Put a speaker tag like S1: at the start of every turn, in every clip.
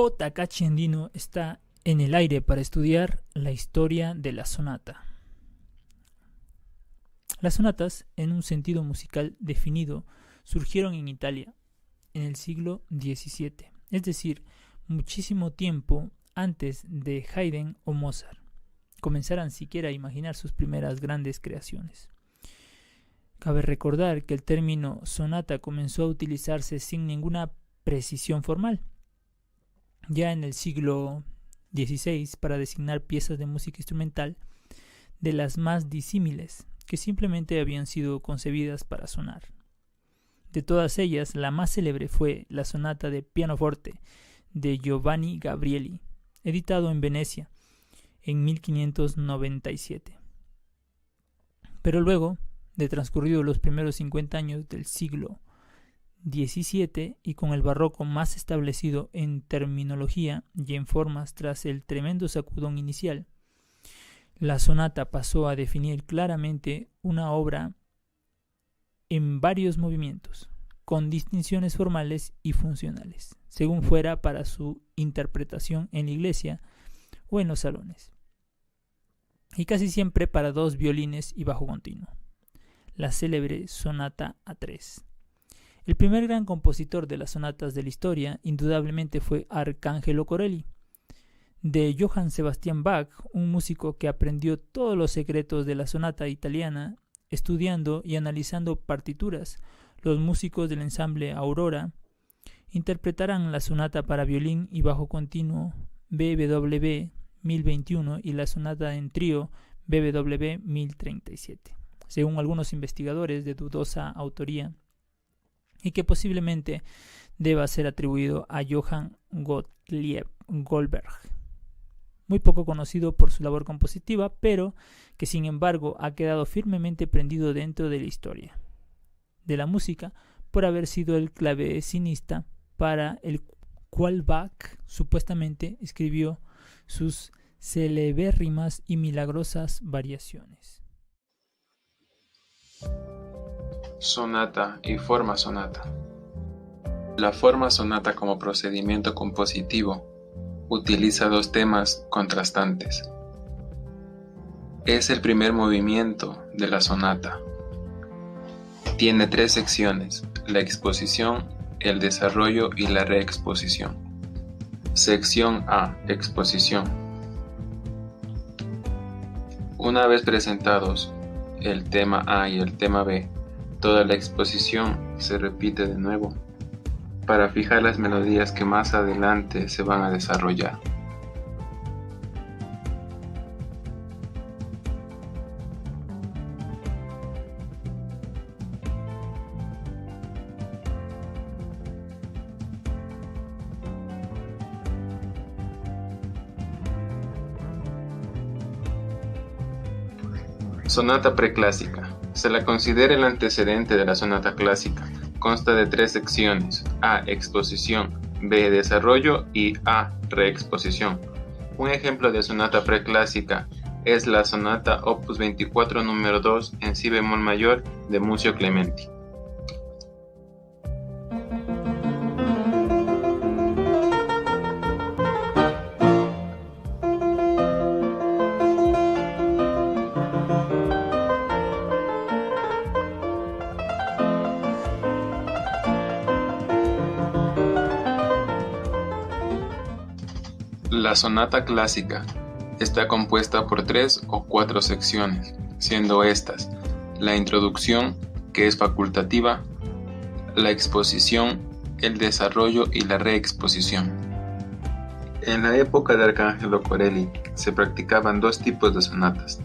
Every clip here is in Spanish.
S1: Ko Takashi Andino está en el aire para estudiar la historia de la sonata. Las sonatas, en un sentido musical definido, surgieron en Italia en el siglo XVII, es decir, muchísimo tiempo antes de Haydn o Mozart comenzaran siquiera a imaginar sus primeras grandes creaciones. Cabe recordar que el término sonata comenzó a utilizarse sin ninguna precisión formal, ya en el siglo XVI, para designar piezas de música instrumental de las más disímiles, que simplemente habían sido concebidas para sonar. De todas ellas, la más célebre fue la sonata de pianoforte de Giovanni Gabrieli, editado en Venecia en 1597. Pero luego de transcurridos los primeros 50 años del siglo XVII y con el barroco más establecido en terminología y en formas tras el tremendo sacudón inicial, la sonata pasó a definir claramente una obra en varios movimientos, con distinciones formales y funcionales, según fuera para su interpretación en la iglesia o en los salones, y casi siempre para dos violines y bajo continuo, la célebre sonata A3. El primer gran compositor de las sonatas de la historia indudablemente fue Arcangelo Corelli, de Johann Sebastian Bach, un músico que aprendió todos los secretos de la sonata italiana estudiando y analizando partituras. Los músicos del ensamble Aurora interpretarán la sonata para violín y bajo continuo BWV 1021 y la sonata en trío BWV 1037, según algunos investigadores de dudosa autoría, y que posiblemente deba ser atribuido a Johann Gottlieb Goldberg, muy poco conocido por su labor compositiva, pero que sin embargo ha quedado firmemente prendido dentro de la historia de la música por haber sido el clavecinista para el cual Bach supuestamente escribió sus celebérrimas y milagrosas variaciones.
S2: Sonata y forma sonata. La forma sonata como procedimiento compositivo utiliza dos temas contrastantes. Es el primer movimiento de la sonata. Tiene tres secciones: la exposición, el desarrollo y la reexposición. Sección A, exposición. Una vez presentados el tema A y el tema B, toda la exposición se repite de nuevo para fijar las melodías que más adelante se van a desarrollar. Sonata preclásica. Se la considera el antecedente de la sonata clásica. Consta de tres secciones: A, exposición, B, desarrollo y A, reexposición. Un ejemplo de sonata preclásica es la sonata Opus 24 número 2 en si bemol mayor de Muzio Clementi. La sonata clásica está compuesta por 3 o 4 secciones, siendo estas: la introducción, que es facultativa, la exposición, el desarrollo y la reexposición. En la época de Arcangelo Corelli se practicaban dos tipos de sonatas: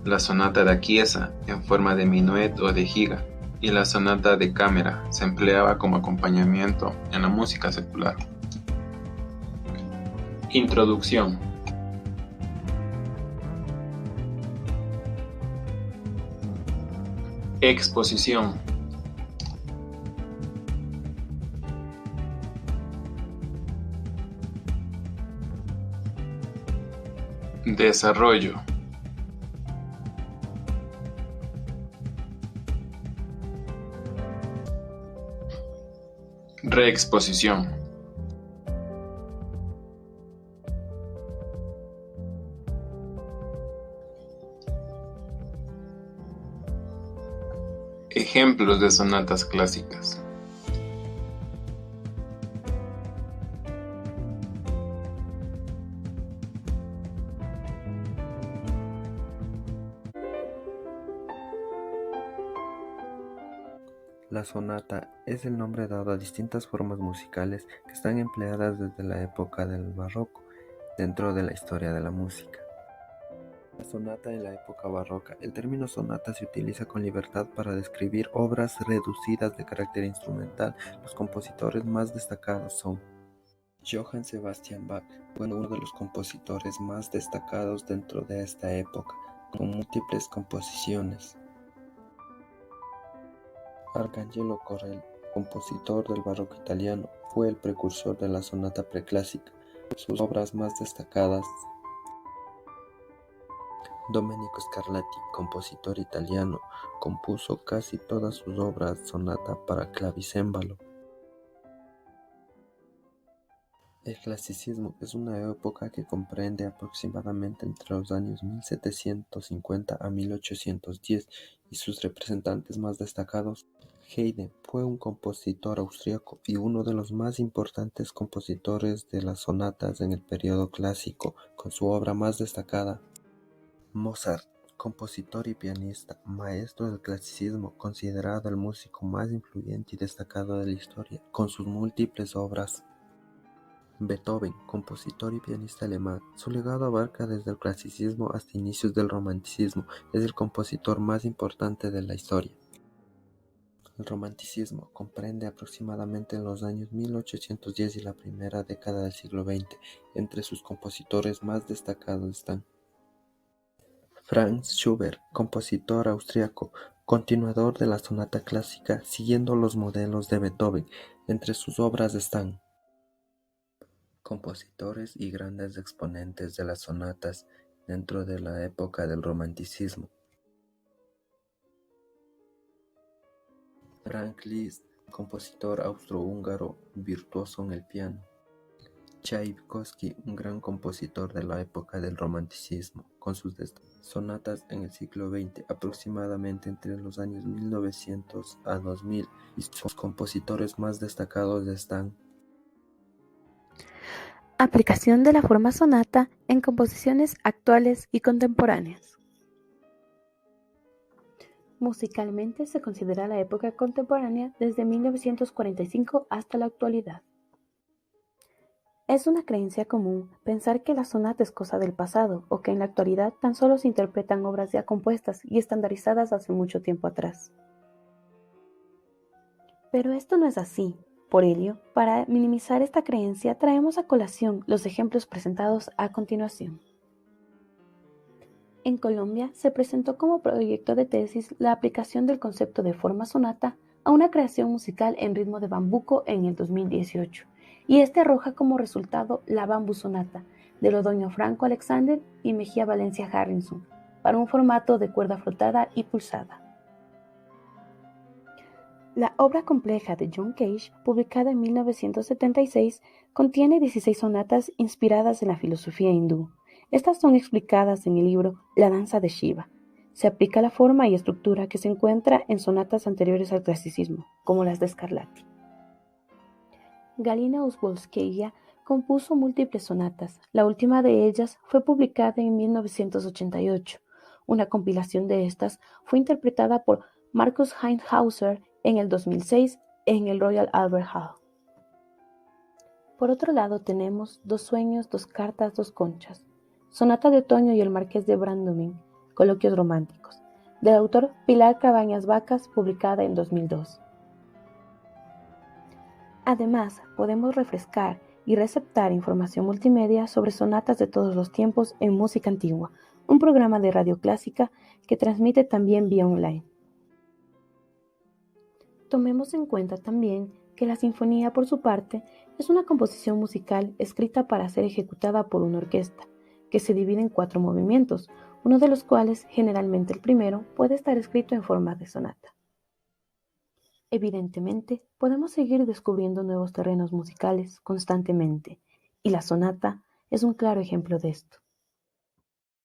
S2: la sonata da chiesa en forma de minuet o de giga y la sonata de cámara se empleaba como acompañamiento en la música secular. Introducción. Exposición. Desarrollo. Reexposición. Ejemplos de sonatas clásicas.
S3: La sonata es el nombre dado a distintas formas musicales que están empleadas desde la época del barroco dentro de la historia de la música. La sonata en la época barroca. El término sonata se utiliza con libertad para describir obras reducidas de carácter instrumental. Los compositores más destacados son Johann Sebastian Bach, fue uno de los compositores más destacados dentro de esta época, con múltiples composiciones. Arcangelo Corelli, compositor del barroco italiano, fue el precursor de la sonata preclásica. Sus obras más destacadas: Domenico Scarlatti, compositor italiano, compuso casi todas sus obras sonata para clavicémbalo. El clasicismo es una época que comprende aproximadamente entre los años 1750 a 1810 y sus representantes más destacados. Haydn fue un compositor austríaco y uno de los más importantes compositores de las sonatas en el periodo clásico, con su obra más destacada. Mozart, compositor y pianista, maestro del clasicismo, considerado el músico más influyente y destacado de la historia, con sus múltiples obras. Beethoven, compositor y pianista alemán, su legado abarca desde el clasicismo hasta inicios del romanticismo, es el compositor más importante de la historia. El romanticismo comprende aproximadamente en los años 1810 y la primera década del siglo XX. Entre sus compositores más destacados están Franz Schubert, compositor austriaco, continuador de la sonata clásica, siguiendo los modelos de Beethoven. Entre sus obras están compositores y grandes exponentes de las sonatas dentro de la época del romanticismo. Franz Liszt, compositor austrohúngaro, virtuoso en el piano. Tchaikovsky, un gran compositor de la época del romanticismo, con sus sonatas en el siglo XX, aproximadamente entre los años 1900 a 2000, y sus compositores más destacados están:
S4: Aplicación de la forma sonata en composiciones actuales y contemporáneas. Musicalmente se considera la época contemporánea desde 1945 hasta la actualidad. Es una creencia común pensar que la sonata es cosa del pasado o que en la actualidad tan solo se interpretan obras ya compuestas y estandarizadas hace mucho tiempo atrás. Pero esto no es así. Por ello, para minimizar esta creencia, traemos a colación los ejemplos presentados a continuación. En Colombia se presentó como proyecto de tesis la aplicación del concepto de forma sonata a una creación musical en ritmo de bambuco en el 2018, y este arroja como resultado la Bambú Sonata de Lodoño Franco Alexander y Mejía Valencia Harrison, para un formato de cuerda frotada y pulsada. La obra compleja de John Cage, publicada en 1976, contiene 16 sonatas inspiradas en la filosofía hindú. Estas son explicadas en el libro La danza de Shiva. Se aplica la forma y estructura que se encuentra en sonatas anteriores al clasicismo, como las de Scarlatti. Galina Uzbolskaya compuso múltiples sonatas. La última de ellas fue publicada en 1988. Una compilación de estas fue interpretada por Markus Heinhauser en el 2006 en el Royal Albert Hall. Por otro lado tenemos Dos sueños, dos cartas, dos conchas, Sonata de otoño y el Marqués de Bradomín, Coloquios románticos, del autor Pilar Cabañas Vacas, publicada en 2002. Además, podemos refrescar y receptar información multimedia sobre sonatas de todos los tiempos en Música Antigua, un programa de radio clásica que transmite también vía online. Tomemos en cuenta también que la sinfonía, por su parte, es una composición musical escrita para ser ejecutada por una orquesta, que se divide en 4 movimientos, uno de los cuales, generalmente el primero, puede estar escrito en forma de sonata. Evidentemente, podemos seguir descubriendo nuevos terrenos musicales constantemente, y la sonata es un claro ejemplo de esto.